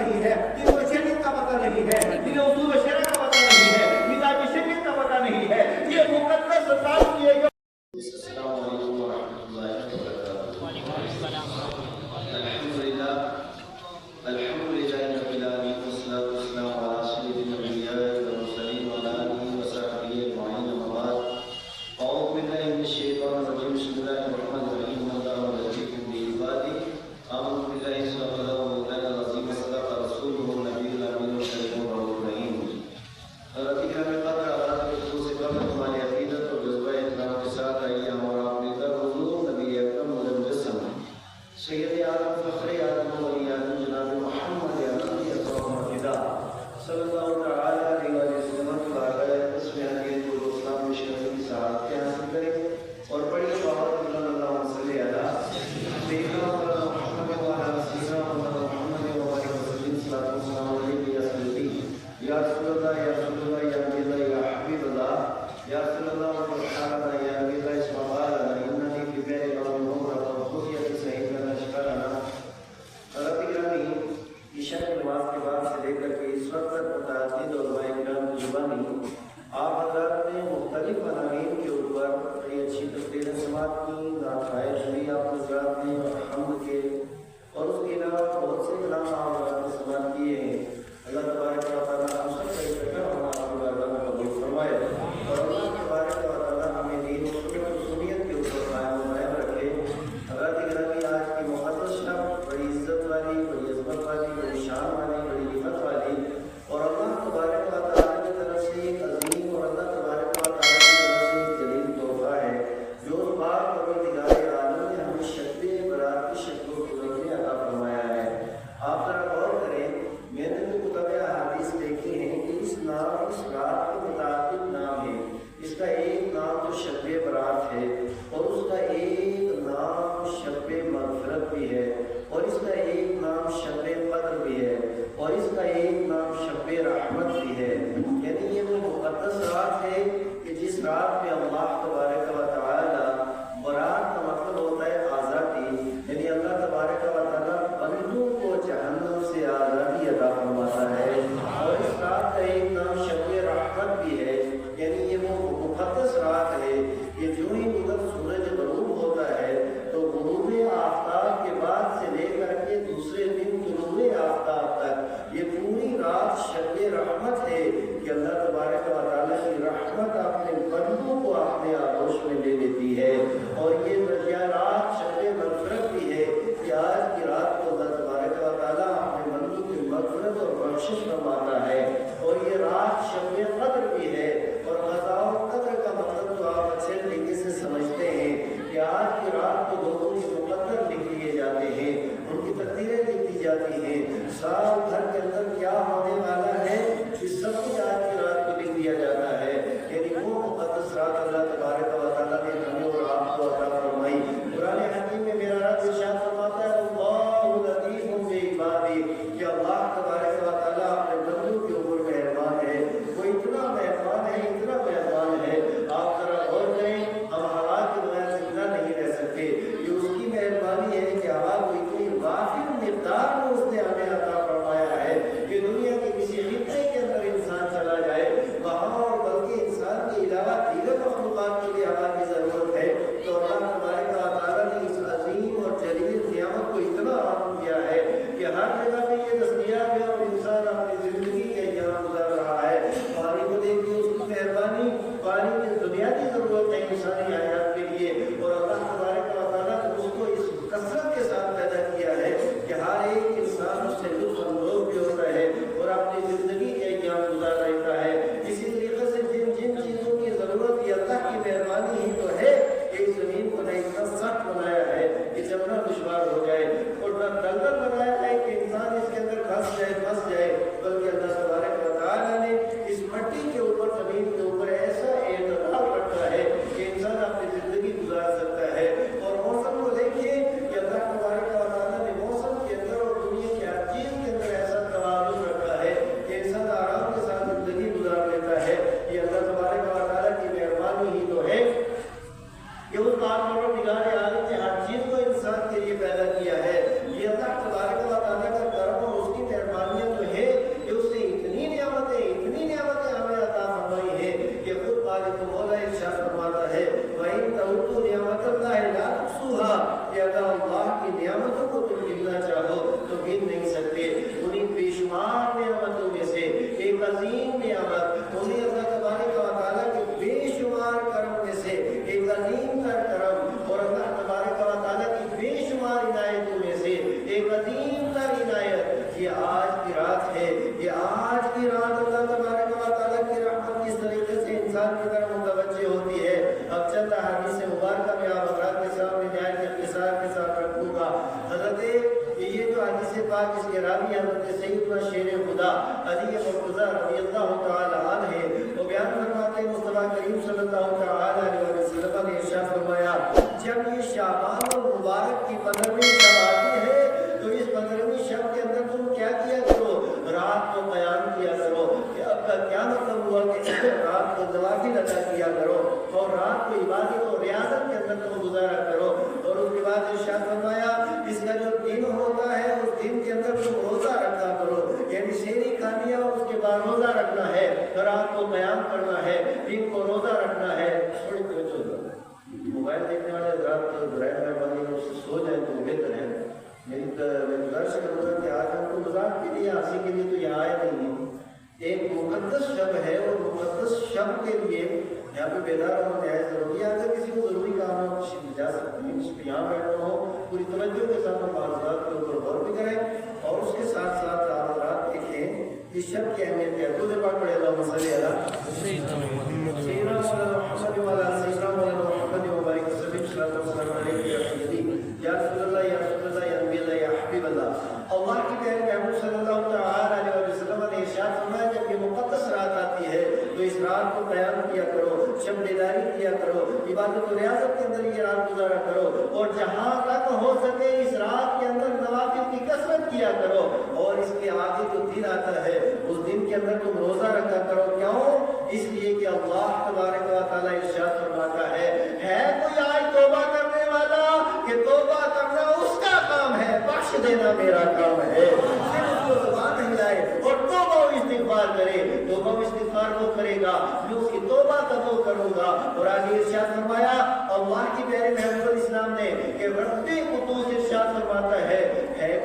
نہیں ہے، جن کو شریعت کا پتہ نہیں ہے، جنہیں اصول شرع کا پتہ نہیں ہے، مزاج شریعت کا پتہ نہیں ہے، یہ مقدس کام کیے گئے. السلام علیکم ورحمۃ اللہ وبرکاتہ. وعلیکم السلام ورحمۃ اللہ. الحمدللہ الحمدللہ رب العالمین والصلاۃ والسلام علی سید الانبیاء والمرسلین وعلی آلہ وصحبہ اجمعین. اما بعد اعوذ باللہ من الشیطان الرجیم. بسم اللہ الرحمن الرحیم. اللہ یذکرکم بعبادہ آمنوا باللہ صدق اللہ مولانا العظیم وصدق رسولہ النبی الامین والکریم الرؤوف الرحیم. حضرت اکرام قدر آداب کے خصوص سے قبل ہماری عقیدت اور جذبہ احترام کے ساتھ آئیے ہمارا اپنے در حضور نبی اکرم مجسم سید عالم فخر عالم ولی عالم جناب محمد عربی اکرم فدا صلی اللہ تعالی علیہ وسلم کا آگاہ اسم حدیث و اسلام میں شرف کی سعادت حاصل کریں اور بڑی بابت صلی اللہ صلی علیہ سیدنا محمد وعلی سیدنا محمد وعلی وسلم صلی اللہ علیہ وسلم. یا رسول اللہ یا رسول اللہ یا نبی اللہ یا حبیب اللہ یا رسول اللہ وسبحانہ یا نبی اللہ اسم قالنا اننی فی بین قوم عمرہ وخوفیت سہیدنا شکرنا. حضرت گرامی عشاء کی نماز کے بعد سے لے کر کے اس وقت تک متعدد علماء کرام کی زبانی آپ حضرات نے مختلف عناوین کے اوپر بڑی اچھی تقریریں سماعت کی، نعتیں سنی آپ حضرات نے اور حمد کے، اور اس کے علاوہ بہت سے کلام آپ حضرات نے سماعت کیے ہیں. اللہ تبارک و تعالیٰ ہم سب کا اکٹھا ہونا آپ کی بارگاہ میں قبول فرمائے اور اللہ تبارک و تعالیٰ ہمیں دین و سنت کے اوپر قائم و دائم رکھے. حضرات گرامی آج کی مقدس شب بڑی عزت والی، بڑی عظمت والی، بڑی شان والی، بڑی ہمت والی اور اللہ تبارک و تعالیٰ کی طرف سے ایک عظیم اور اللہ تبارک و تعالیٰ کی طرف سے ایک جلیل تحفہ ہے جو اس پاک پروردگار عالم نے ہمیں شب برات کی شکل و صورت میں عطا فرمایا ہے. آپ ذرا غور کریں، میں نے جو کتب احادیث دیکھی ہیں کہ اس رات کے متعدد نام ہیں. اس کا ایک نام تو شب برات ہے اور اس کا ایک نام شب مغفرت بھی ہے اور اس کا ایک نام شب قدر بھی ہے اور اس کا ایک نام شب رحمت بھی ہے. یعنی یہ وہ مقدس رات ہے کہ جس رات میں اللہ تبارک و تعالی، برات کا مطلب ہوتا ہے آزادی، یعنی اللہ تبارک و تعالی بندوں کو جہنم سے آزادی عطا فرماتا ہے. اور اس رات کا ایک نام شب رحمت بھی ہے، یعنی یہ وہ مقدس رات ہے کہ جو ہی مطلب سورج غروب ہوتا ہے تو غروب آفتاب کے بعد سے لے کر کے دوسرے دن غروب آفتاب تک یہ پوری رات شب رحمت ہے کہ اللہ تبارک و تعالیٰ کی رحمت اپنے بندوں کو اپنے آغوش میں لے لیتی ہے. اور یہ رات شب مغفرت بھی ہے کہ آج کی رات کو اللہ تبارک و تعالیٰ اپنے بندوں کی مغفرت اور بخشش فرماتا ہے. اور یہ رات شب قدر بھی ہے اور قضاء و قدر کا مطلب تو آپ اچھے طریقے سے سمجھتے ہیں کہ آج کی رات کو لوگوں کے مقدر لکھ لیے جاتے ہیں، ان کی تقدیریں لکھ دی جاتی ہیں، سال بھر کے اندر کیا ہونے والا ہے اس سب کچھ آج کی رات کو لکھ دیا جاتا ہے. یعنی وہ مقدس رات اللہ تبارک و تعالیٰ نے ہمیں اور آپ کو عطا فرمائی. قرآن حکیم میں میرا رب ارشاد فرماتا ہے اللہ لطیف بعبادہ کہ اللہ تبارک و تعالیٰ اپنے بندوں کے اوپر مہربان ہے. وہ اتنا مہربان ہے، اتنا مہربان ہے، آپ ذرا غور کریں، ہم ہوا کے بغیر زندہ نہیں رہ سکتے. یہ اس کی مہربانی ہے کہ ہوا کو اتنی وافر مقدار میں اس نے ہمیں عطا فرمایا ہے کہ دنیا کے کسی خطے کے اندر انسان چلا جائے چھین نہیں سکتے. انہیں بے شمار نعمتوں میں سے ایک عظیم نعمت, انہیں اللہ تبارک و تعالیٰ کے بے شمار کرم میں سے ایک عظیم تر کرم اور اللہ تبارک و تعالیٰ کی بے شمار عنایتوں میں سے ایک عظیم تر عنایت یہ آج کی رات ہے. یہ آج کی رات اللہ تبارک و تعالیٰ کی رحمت کس طریقے سے انسان کی طرف متوجہ ہوتی ہے. اب چند حدیث مبارکہ میں آپ حضرات کے سامنے نہایت اختصار کے ساتھ رکھوں گا. حضرت یہ جو حدیث پاک اس کے راوی حضرت سیدنا شیر خدا علی مرتضیٰ رضی اللہ تعالی عنہ ہے. وہ بیان فرماتے ہیں مصطفیٰ کریم صلی اللہ تعالی علیہ وسلم نے ارشاد فرمایا جب یہ شعبان المبارک کی 15ویں شب آتی ہے تو اس 15ویں شب کے اندر تم کیا کیا کرو, رات کو قیام کیا کرو. اب کا کیا مطلب ہوا کہ رات کو نوافل ادا کیا کرو اور رات کو عبادت اور ریاضت کے اندر تم گزارا کرو. اور اس کے بعد ارشاد فرمایا اس کا جو دن ہوتا ہے اس دن کے اندر تم روزہ رکھا کرو, یعنی شیری کھانی اور اس کے بعد روزہ رکھنا ہے, رات کو قیام کرنا ہے, دن کو روزہ رکھنا ہے. تھوڑی موبائل دیکھنے والے حضرات برائے مہربانی اس سے سو جائیں تو بہتر ہے. میری درس کروں گا کہ آج ہم کو مذاق کے لیے ہنسی کے لیے تو یہاں آئے نہیں ہے. ایک مقدس شب ہے اور مقدس شب کے لیے یہاں پہ بیدار ہونا نہایت ضروری ہے. اگر کسی کو ضروری کام ہے جا سکتے ہیں, اس پہ یہاں بیٹھنا ہو پوری توجہ کے ساتھ ہم معلومات کے اوپر غور بھی کریں اور اس کے ساتھ ساتھ آپ حضرات دیکھیں اس شب کی اہمیت ہے. درود پاک پڑھے اللہم صلی علی سیدنا محمد وعلی سیدنا محمد وبارک وسلم صلی اللہ علیہ وسلم. یا رسول اللہ یا رسول اللہ یا نبی اللہ یا حبیب اللہ. اللہ کی پیارے محبوب صلی اللہ تعالی علیہ وسلم نے ارشاد فرمایا جب یہ مقدس رات آتی ہے تو اس رات کو قیام کیا کرو, شب بیداری کیا کرو, عبادت و ریاضت کے اندر یہ رات گزارا کرو اور جہاں تک ہو سکے اس رات کے اندر نوافل کی کثرت کیا کرو. اور اس کے آگے جو دن آتا ہے اس دن کے اندر تم روزہ رکھا کرو. کیوں؟ اس لیے کہ اللہ تبارک و تعالیٰ ارشاد فرماتا ہے کوئی آج توبہ کرنے والا کہ توبہ کرنا اس کا کام ہے, بخش دینا میرا کام ہے. پھر اس کو زبان ہلائے اور توبہ و استغفار کرے. توبہ و استغفار وہ کرے گا میں اس کی توبہ قبول کروں گا. اور آگے ارشاد فرمایا اللہ کی پیارے محبوب اسلام نے کہ رب قدوس ارشاد فرماتا ہے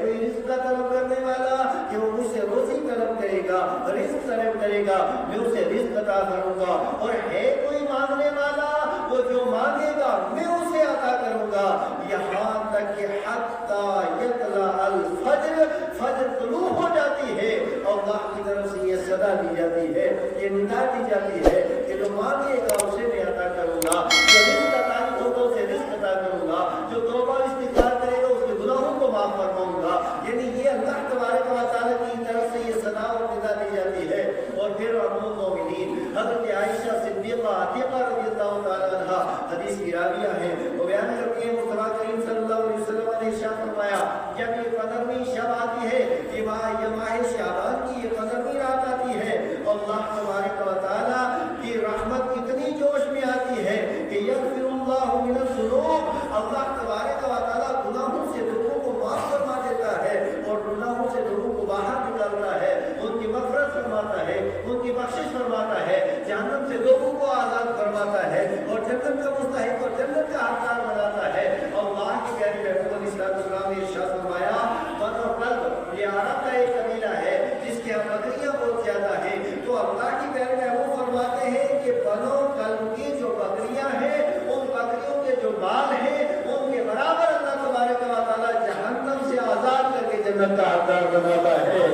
کوئی رزق کا طلب کرنے والا کہ وہ مجھ سے روزی طلب کرے گا, رزق طلب کرے گا, میں اسے رزق عطا کروں گا. اور ہے کوئی مانگنے والا وہ جو مانگے گا میں اسے عطا کروں گا. یہاں تک کہ حتی یطلع الفجر, فجر طلوع ہو جاتی ہے اور اللہ کی طرف سے یہ صدا دی جاتی ہے, یہ ندا دی جاتی ہے کہ جو مانگے گا اسے میں عطا کروں گا, جو رزق عطا ہوگا اسے رزق عطا کروں گا, جو توبہ استغفار کرے گا اس کے گناہوں کو معاف فرماؤں گا. یعنی یہ اللہ تبارک و تعالیٰ کی طرف سے یہ صدا اور ندا دی جاتی ہے. اور پھر ام المؤمنین حضرت عائشہ صدیقہ عتیقہ رضی اللہ تعالی عنہا حدیث کی راویہ ہیں, وہ بیان کرتی ہیں مصطفیٰ کریم صلی اللہ علیہ وسلم نے ارشاد فرمایا جب یہ 15ویں شب آتی ہے, یہ ماہ شعبان کی یہ 15ویں رات آتی ہے, اللہ تبارک و تعالیٰ کی رحمت اتنی جوش میں آتی ہے کہ یغفر اللہ من الذنوب, اللہ تبارک و تعالیٰ گناہوں سے لوگوں کو معاف فرما دیتا ہے اور گناہوں سے لوگوں کو باہر نکالتا ہے, ان کی مغفرت فرماتا ہے, ان کی بخشش فرماتا ہے, جہنم سے لوگوں کو آزاد فرماتا ہے اور جنت کا مستحق اور جنت کا حقدار بناتا ہے. اللہ کی پیاری محبوب اسلام نے ارشاد فرمایا بنو قلب یہ عرب کا ایک قبیلہ ہے جس کے یہاں بکریاں بہت زیادہ ہیں. تو اللہ کی پیاری محبوب فرماتے ہیں کہ بنو قلب کی جو بکریاں ہیں ان بکریوں کے جو بال ہیں ان کے برابر اللہ تبارک و تعالیٰ جہنم سے آزاد کر کے جنت کا حقدار بناتا ہے.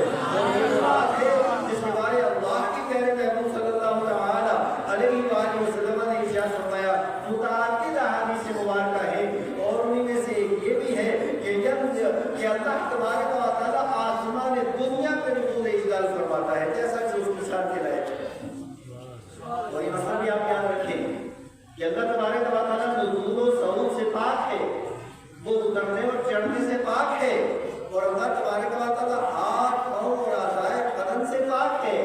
جس کے بارے اللہ کی پیارے محبوب صلی اللہ تعالی علیہ وآلہ وسلم نے ارشاد فرمایا متعدد احادیث مبارکہ ہیں اور انہیں میں سے ایک یہ بھی ہے کہ اللہ تبارک و تعالیٰ آسمان دنیا پہ نزول اجلال فرماتا ہے جیسا کہ اس کی شان کے لائق ہے. اور یہ مسئلہ بھی آپ یاد رکھیں کہ اللہ تبارک و تعالیٰ نزول و صعود سے پاک ہے, وہ اترنے اور چڑھنے سے پاک ہے, اور اللہ تبارک و تعالیٰ ہاتھ پاؤں اور اعضائے بدن سے پاک ہے.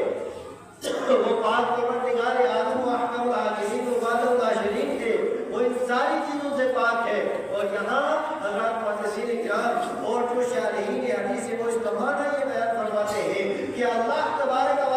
وہ پاک پروردگار عالم و احکم العالمین و والد العاشرین ہے, وہ ان ساری چیزوں سے پاک ہے. اور یہاں حضرات محدثین کرام اور جو شارحین حدیث وہ اس زمانہ یہ بیان فرماتے ہیں کہ اللہ تبارک و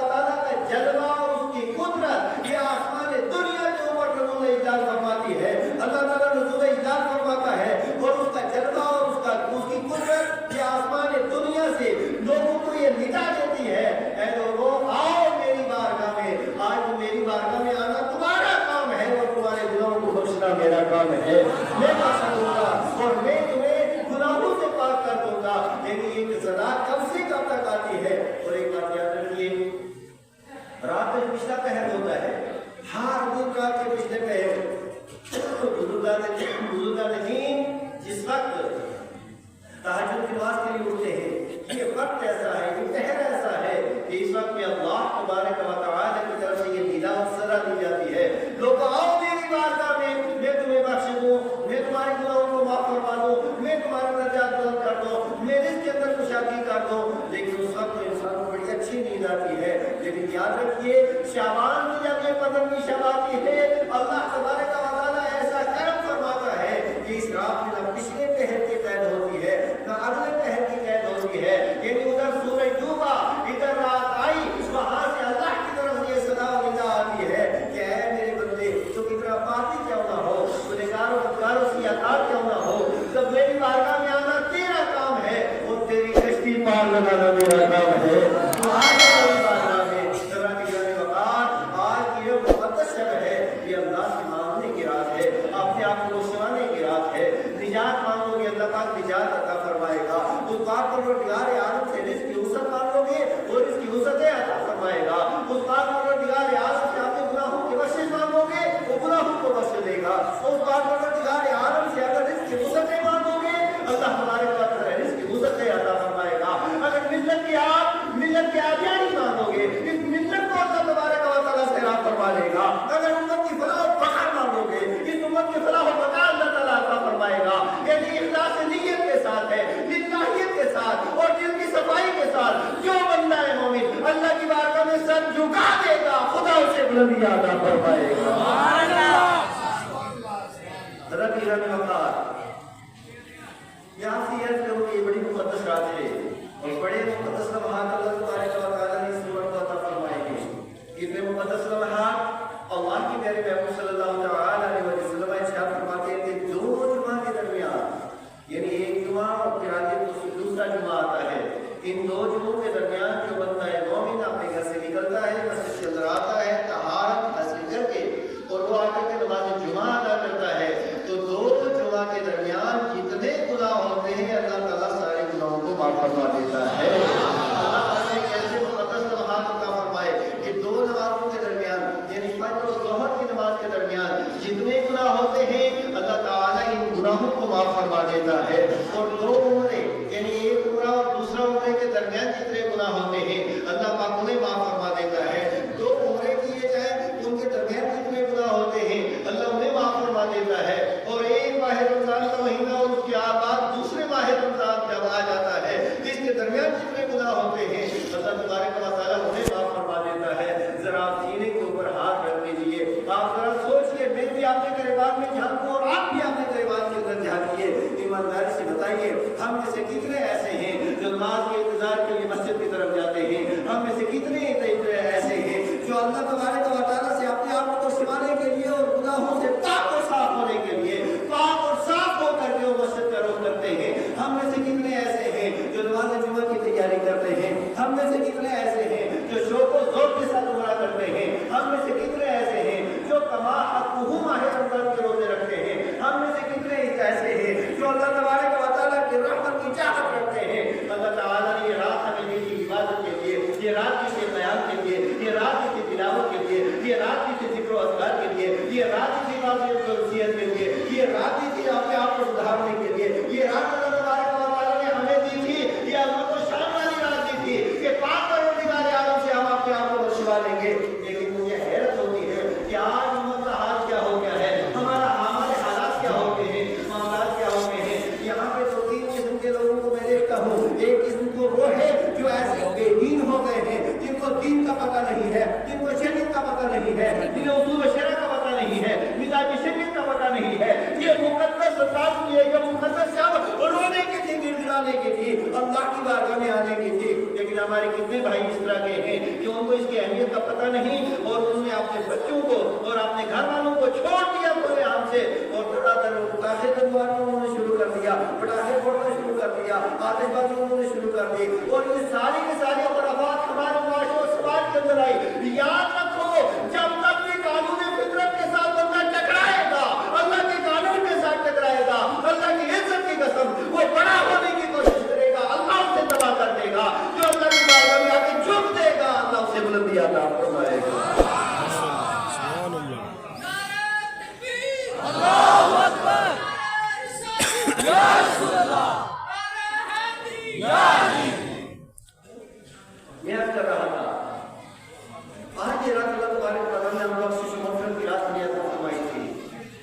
لی جاتی ہے، لیکن یاد رکھیے شعبان میں جب یہ 15ویں شب آتی ہے اللہ تبارک و تعالیٰ ایسا کرم فرماتا ہے کہ اس رات میں نہ پچھلے پہر کی قید ہوتی ہے نہ اگلے پہر کی قید ہوتی ہے، یعنی ادھر سورج ڈوبا ادھر رات آئی، وہاں سے اللہ کی طرف سے یہ صدا و ندا آتی ہے کہ اے میرے بندے تو کتنا پاپی کیوں نہ ہو، گنہگار و بدکاروں سے عطا کیوں نہ ہو، جب میری بارگاہ میں آنا تیرا کام ہے اور تیری کشتی پار لگانا میرا کام ہے، تو آ جاؤ میری بارگاہ میں۔ آج یہ مقدس شب ہے، یہ اللہ سے مانگنے کی رات ہے، اپنے آپ کو سنانے کی رات ہے، نجات مانگو گے اللہ پاک نجات عطا فرمائے گا، اس پاک پروردگار عالم سے رزق کی وسعت مانگو گے اور اس کی وسعتیں عطا فرمائے گا، اس پاک پروردگار عالم سے اپنے گناہوں کی بخشش مانگو گے وہ گناہوں کو بخش دے گا، اس پاک پروردگار عالم سے اگر رزق کی وسعتیں مانگو گے اللہ ہمارے پاس رزق کی وسعتیں عطا فرمائے گا، اگر ملت کی آبیانی مانگو گے اس ملت کو اللہ تبارک و تعالیٰ سے راہ فرما لے گا، اگر امت کی فلاح و بقا مانگو گے اس امت کی فلاح و بقا اللہ تعالیٰ عطا فرمائے گا، یعنی اخلاص نیت کے ساتھ ہے، للہیت کے ساتھ اور دل کی صفائی کے ساتھ جو بندہ ہے مومن اللہ کی بارگاہ میں سر جھکا دے گا خدا اسے بلندی عطا فرمائے گا۔ حضرت گرامی وقار یہاں سے عرض کروں کہ یہ بڑی مقدس رات ہے اور بڑے مقدس لمحات اللہ تبارک و تعالیٰ نے اس امت کو عطا فرمائے ہیں، اتنے مقدس لمحات اللہ کی پیارے محبوب صلی اللہ علیہ وسلم ارشاد فرماتے ہیں کہ دو جمعہ کے درمیان، یعنی ایک جمعہ اور پھر آگے دوسرا جمعہ آتا ہے، ان دو جمعوں کے درمیان جو بندہ ہے مومن اپنے گھر سے نکلتا ہے مسجد کے اندر آتا ہے طہارت حاصل کر کے اور وہ آ کر کے نماز جمعہ ادا کرتا ہے تو دو جمعہ کے درمیان جتنے گناہ ہوتے ہیں اللہ تعالیٰ سارے گناہوں کو معاف فرما دیتا ہے۔ اللہ تعالیٰ نے ایسے مقدس لمحات عطا فرمائے کہ دو نمازوں کے درمیان یعنی فجر اور ظہر کی نماز کے درمیان جتنے گناہ ہوتے ہیں اللہ تعالیٰ ان گناہوں کو معاف فرما دیتا ہے، اور دو عمرے یعنی ایک عمرہ اور دوسرا عمرے کے درمیان جتنے گناہ ہوتے ہیں اللہ پاک انہیں معاف فرما دیتا ہے، دو عمرے کیے جائیں ان کے درمیان جتنے گناہ ہوتے ہیں اللہ انہیں معاف فرما دیتا ہے، اور ایک ماہ رمضان کا مہینہ اور اس کے بعد دوسرے ماہ رمضان جب آ جاتا ہے اس کے درمیان جتنے گناہ ہوتے ہیں اللہ تبارک و تعالیٰ انہیں معاف فرما دیتا ہے۔ ذرا آپ سینے کے اوپر ہاتھ رکھ لیجیے، آپ ذرا سوچئے، میں بھی آپ کے گریبان میں جھانکوں اور آپ بھی اپنے گریبان کے اندر جھانکیے، ایمانداری سے بتائیے ہم میں سے کتنے ایسے ہیں جو نماز کے انتظار کے لیے مسجد کی طرف جاتے ہیں، ہم میں سے کتنے ایسے ہیں جو اللہ تبارک و تعالیٰ سے اپنے آپ کو سنانے کے لیے اور گناہوں سے پاک اور صاف ہونے کے لیے پاک اور صاف ہو کر کے وہ مسجد کا رخ کرتے ہیں، ہم میں سے کتنے ایسے ہیں جو نماز جمعہ کی تیاری کرتے ہیں، ہم میں سے کتنے ایسے ہیں جو شوق و ذوق کے ساتھ عمرہ کرتے ہیں، ہم میں سے کتنے ایسے ہیں جو کما حقہ ماہ رمضان کے روزے رکھتے ہیں، ہم میں سے کتنے ایسے ہیں جو اللہ تبارک و تعالیٰ کی رحمت کی چاہت رکھتے ہیں۔ اللہ تعالیٰ نے یہ رات ہمیں دی تھی عبادت کے لیے، یہ رات دی تھی قیام کے لیے، یہ رات دی تھی تلاوت کے لیے، یہ رات دی تھی ذکر و اذکار کے لیے، یہ رات دی تھی معصیت و نصیحت کے لیے، یہ رات دی تھی اپنے آپ کو سدھارنے کے لیے، یہ رات اللہ تبارک و تعالیٰ نے ہمیں دی تھی، یہ عظمت و شان والی رات دی تھی کہ پاک پروردگار عالم سے ہم اپنے آپ کو بخشوا لیں گے، لیکن مجھے حیرت ہوتی ہے کہ آج امت کا حال کیا ہو گیا ہے، ہمارے حالات کیا ہو گئے ہیں، معاملات کیا ہو گئے ہیں۔ یہاں پہ تو تین قسم کے لوگوں کو میں دیکھتا ہوں، ایک قسم کو وہ ہے جو ایسے بے دین ہو گئے ہیں جن کو دین کا پتہ نہیں ہے، جن کو شریعت کا پتہ نہیں ہے، جنہیں اصول و شرع کا پتہ نہیں ہے، مزاج شریعت کا پتہ نہیں ہے، یہ مقدس رات کی ہے، یہ مقدس شب رونے کے لیے گڑگڑانے کے لیے اللہ کی بارگاہ میں آنے کے لیے، لیکن ہمارے کتنے بھائی اس طرح کے ہیں کہ ان کو اس کی اہمیت کا پتہ نہیں اور انہوں نے اپنے بچوں کو اور اپنے گھر والوں کو چھوڑ دیا پورے ہم سے اور پٹاخے دلوانا انہوں نے شروع کر دیا، پٹاخے پھوڑنا شروع کر دیا، آتش بازی انہوں نے شروع کر دی اور یہ ساری کے ساری خرافات ہمارے معاشرے اور سماج کے اندر آئی۔ یاد رکھو جب تک یہ قانون فطرت کے ساتھ بندہ ٹکرائے گا، اللہ کے قانون کے ساتھ ٹکرائے گا، اللہ کی عزت کی قسم وہ بڑا ہونے کی کوشش کرے گا، اللہ اسے تباہ کر دے گا، جو اللہ کی بارگاہ میں آ کے جھک دے گا اللہ اسے بلندی عطا فرمائے گا۔ اللہ اکبر، یا رسول اللہ، میں عرض کر رہا تھا آج یہ رات اللہ تبارک و تعالیٰ نے ہم لوگ سے مغفرت کی رات میں عطا فرمائی تھی،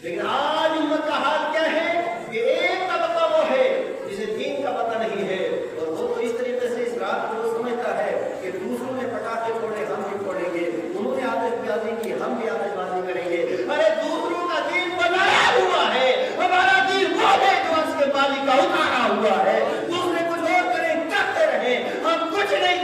لیکن آج امت کا حال کیا ہے کہ ایک طبقہ وہ ہے جسے دین کا پتہ نہیں ہے اور وہ تو اس طریقے سے اس رات کو سمجھتا ہے کہ دوسروں نے پٹا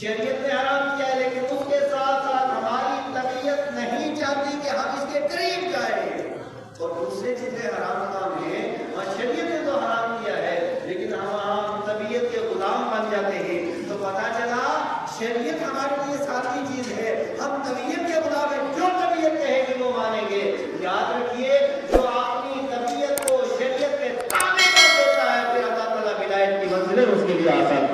شریعت نے حرام کیا ہے، لیکن اس کے ساتھ ساتھ ہماری طبیعت نہیں چاہتی کہ ہم اس کے قریب جائیں، اور دوسرے چیزیں حرام کام ہیں اور شریعت نے تو حرام کیا ہے لیکن ہم طبیعت کے غلام بن جاتے ہیں. تو پتا چلا شریعت ہمارے لیے ساتھی چیز ہے، ہم طبیعت کے غلام ہیں، جو طبیعت کہے گی وہ مانیں گے. یاد رکھیے جو اپنی طبیعت کو شریعت کے تابع کر دیتا ہے پھر اللہ تعالیٰ ولایت کی منزلیں اس کے لیے آسان